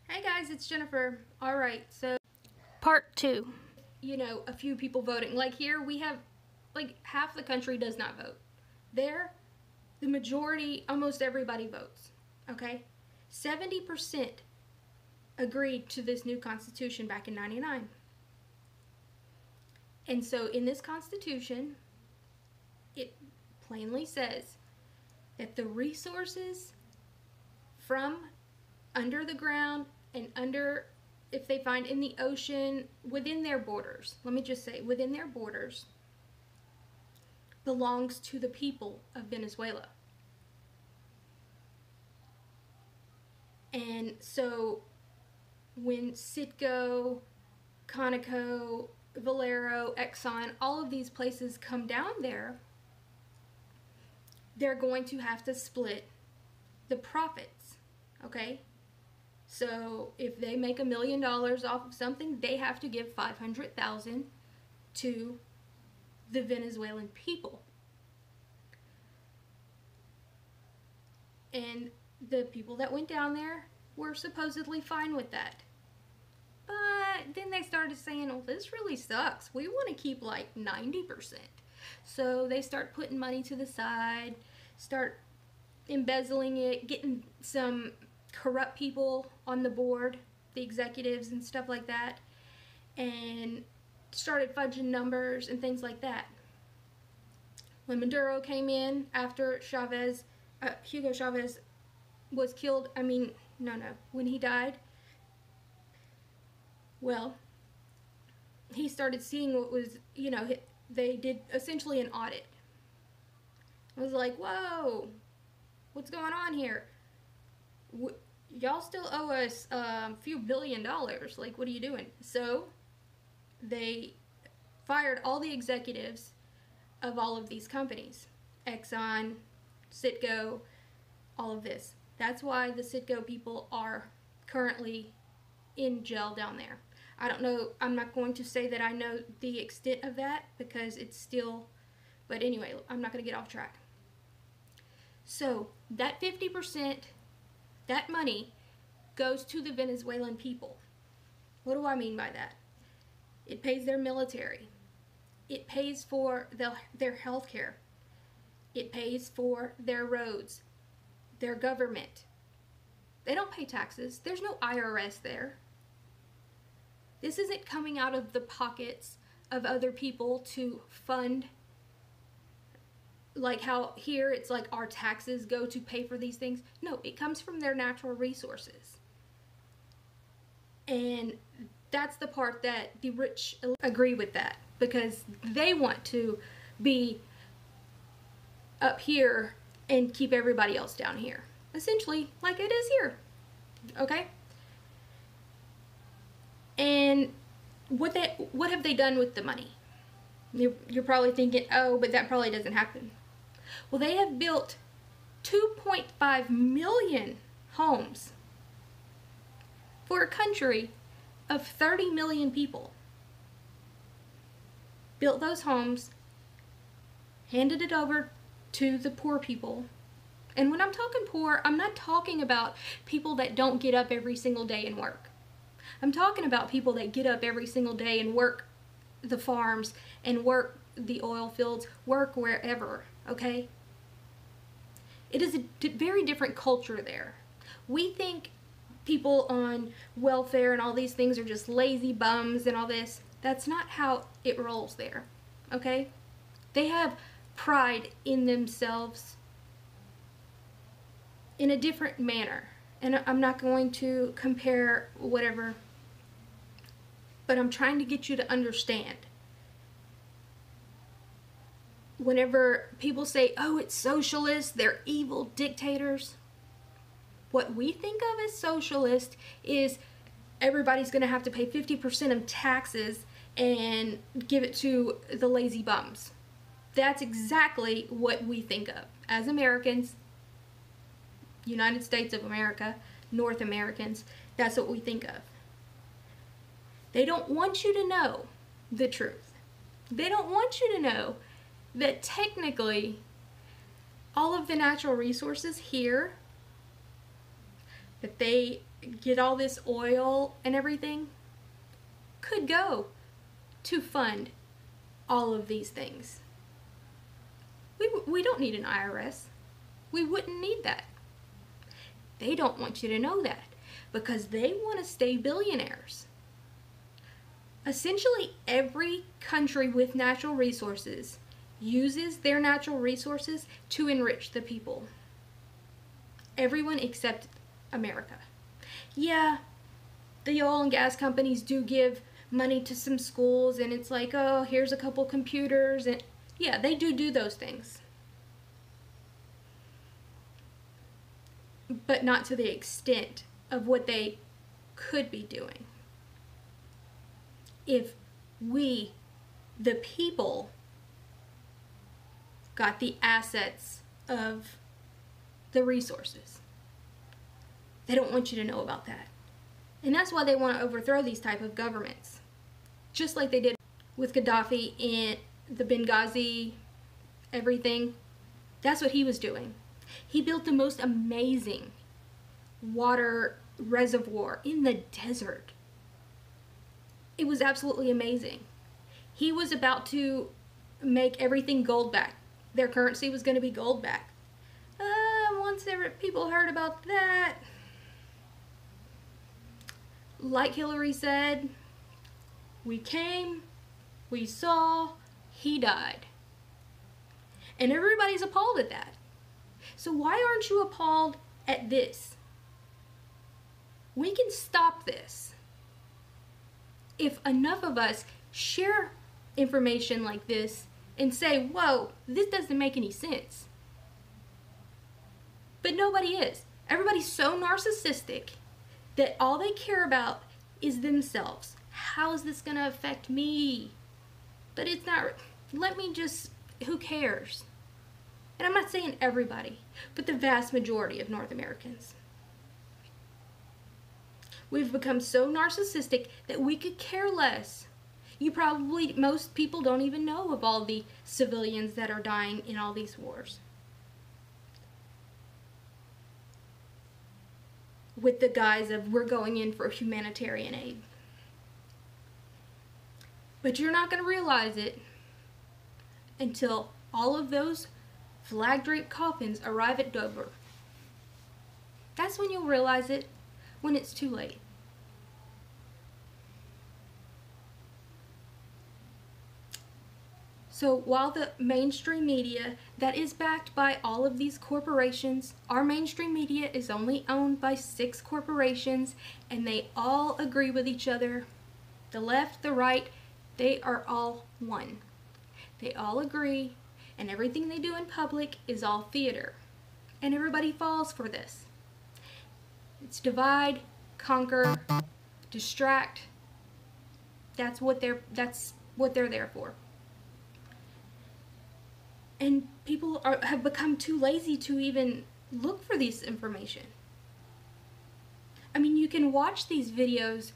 Hey guys, it's Jennifer. Alright, so Part 2. a few people voting. Like here we have, like, half the country does not vote. There, the majority, almost everybody votes. Okay? 70% agreed to this new constitution back in 99. And so in this constitution, it plainly says that the resources from under the ground and if they find in the ocean, within their borders, let me just say, within their borders, belongs to the people of Venezuela. And so when Citgo, Conoco, Valero, Exxon, all of these places come down there, they're going to have to split the profits, okay? So if they make $1 million off of something, they have to give $500,000 to the Venezuelan people. And the people that went down there were supposedly fine with that. But then they started saying, well, this really sucks. We want to keep like 90%. So they start putting money to the side, start embezzling it, getting some corrupt people on the board, the executives and stuff like that, and started fudging numbers and things like that. When Maduro came in after Hugo Chavez was killed, when he died, well, he started seeing what was, they did essentially an audit. It was like, whoa, what's going on here? Y'all still owe us a few $1 billion. Like, what are you doing? So they fired all the executives of all of these companies. Exxon, Citgo, all of this. That's why the Citgo people are currently in jail down there. I don't know, I'm not going to say that I know the extent of that because it's still, but anyway, I'm not going to get off track. So that 50%, that money goes to the Venezuelan people. What do I mean by that? It pays their military. It pays for their health care. It pays for their roads, their government. They don't pay taxes. There's no IRS there. This isn't coming out of the pockets of other people to fund, like how here it's like our taxes go to pay for these things. No, it comes from their natural resources. And that's the part that the rich agree with that, because they want to be up here and keep everybody else down here. Essentially, like it is here. Okay? And what have they done with the money? You're probably thinking, oh, but that probably doesn't happen. Well, they have built 2.5 million homes for a country of 30 million people. Built those homes, handed it over to the poor people. And when I'm talking poor, I'm not talking about people that don't get up every single day and work. I'm talking about people that get up every single day and work the farms and work the oil fields, work wherever, okay? It is a very different culture there. We think people on welfare and all these things are just lazy bums and all this. That's not how it rolls there, okay? They have pride in themselves in a different manner. And I'm not going to compare whatever, but I'm trying to get you to understand. Whenever people say, oh, it's socialist, they're evil dictators, what we think of as socialist is everybody's going to have to pay 50% of taxes and give it to the lazy bums. That's exactly what we think of as Americans, United States of America, North Americans. That's what we think of. They don't want you to know the truth. They don't want you to know that technically all of the natural resources here that they get all this oil and everything could go to fund all of these things. We don't need an IRS. We wouldn't need that. They don't want you to know that because they want to stay billionaires. Essentially, every country with natural resources uses their natural resources to enrich the people. Everyone except America. Yeah, the oil and gas companies do give money to some schools, and it's like, oh, here's a couple computers, and yeah, they do those things. But not to the extent of what they could be doing. If we, the people, got the assets of the resources. They don't want you to know about that. And that's why they want to overthrow these type of governments. Just like they did with Gaddafi in the Benghazi, everything. That's what he was doing. He built the most amazing water reservoir in the desert. It was absolutely amazing. He was about to make everything gold back. Their currency was going to be gold back. Once people heard about that, like Hillary said, we came, we saw, he died. And everybody's appalled at that. So why aren't you appalled at this? We can stop this if enough of us share information like this and say, whoa, this doesn't make any sense. But nobody is. Everybody's so narcissistic that all they care about is themselves. How is this going to affect me? But it's not, who cares? And I'm not saying everybody, but the vast majority of North Americans. We've become so narcissistic that we could care less. Most people don't even know of all the civilians that are dying in all these wars. With the guise of we're going in for humanitarian aid. But you're not going to realize it until all of those flag-draped coffins arrive at Dover. That's when you'll realize it, when it's too late. So while the mainstream media that is backed by all of these corporations, our mainstream media is only owned by 6 corporations, and they all agree with each other. The left, the right, they are all one. They all agree, and everything they do in public is all theater. And everybody falls for this. It's divide, conquer, distract. That's what they're there for. And people have become too lazy to even look for this information. I mean, you can watch these videos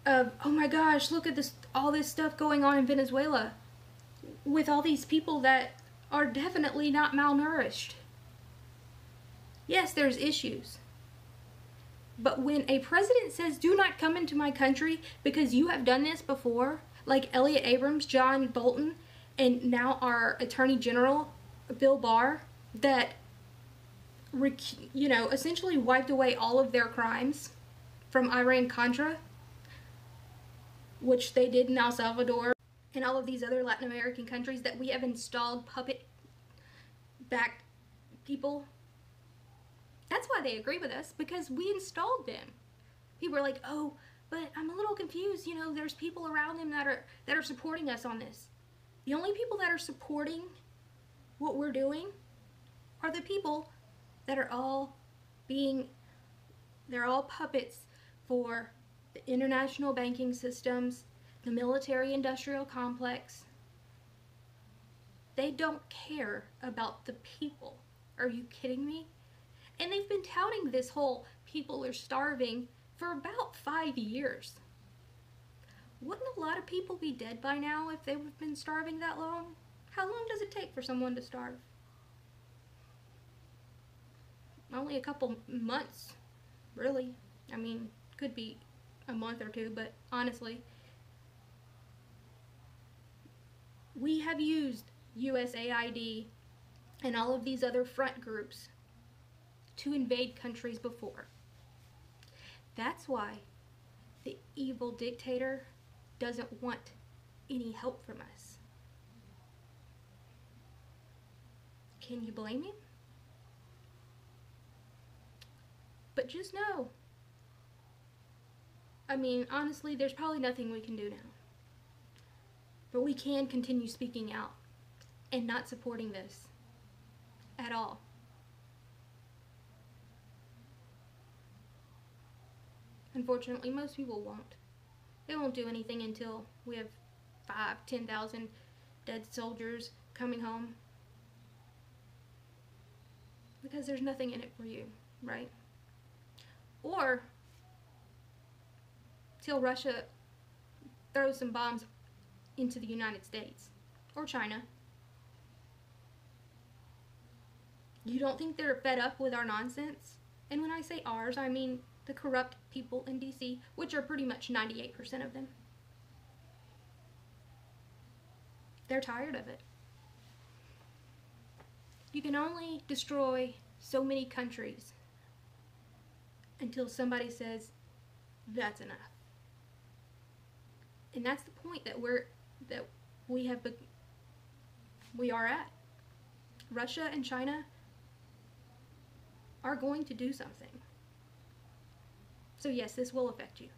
of, oh my gosh, look at all this stuff going on in Venezuela with all these people that are definitely not malnourished. Yes, there's issues. But when a president says, do not come into my country because you have done this before, like Elliott Abrams, John Bolton, and now our Attorney General, Bill Barr, that, essentially wiped away all of their crimes from Iran-Contra, which they did in El Salvador, and all of these other Latin American countries that we have installed puppet-backed people. That's why they agree with us, because we installed them. People are like, oh, but I'm a little confused. There's people around them that are supporting us on this. The only people that are supporting what we're doing are the people that are they're all puppets for the international banking systems, the military-industrial complex. They don't care about the people. Are you kidding me? And they've been touting this whole people are starving for about 5 years. Wouldn't a lot of people be dead by now if they have been starving that long? How long does it take for someone to starve? Only a couple months, really. I mean, could be a month or two, but honestly, we have used USAID and all of these other front groups to invade countries before. That's why the evil dictator doesn't want any help from us. Can you blame him? But just know, I mean, honestly, there's probably nothing we can do now. But we can continue speaking out and not supporting this at all. Unfortunately, most people won't. They won't do anything until we have 5,000, 10,000 dead soldiers coming home. Because there's nothing in it for you, right? Or till Russia throws some bombs into the United States or China. You don't think they're fed up with our nonsense? And when I say ours, I mean the corrupt people in DC, which are pretty much 98% of them. They're tired of it. You can only destroy so many countries until somebody says, that's enough. And that's the point that we are at. Russia and China are going to do something. So yes, this will affect you.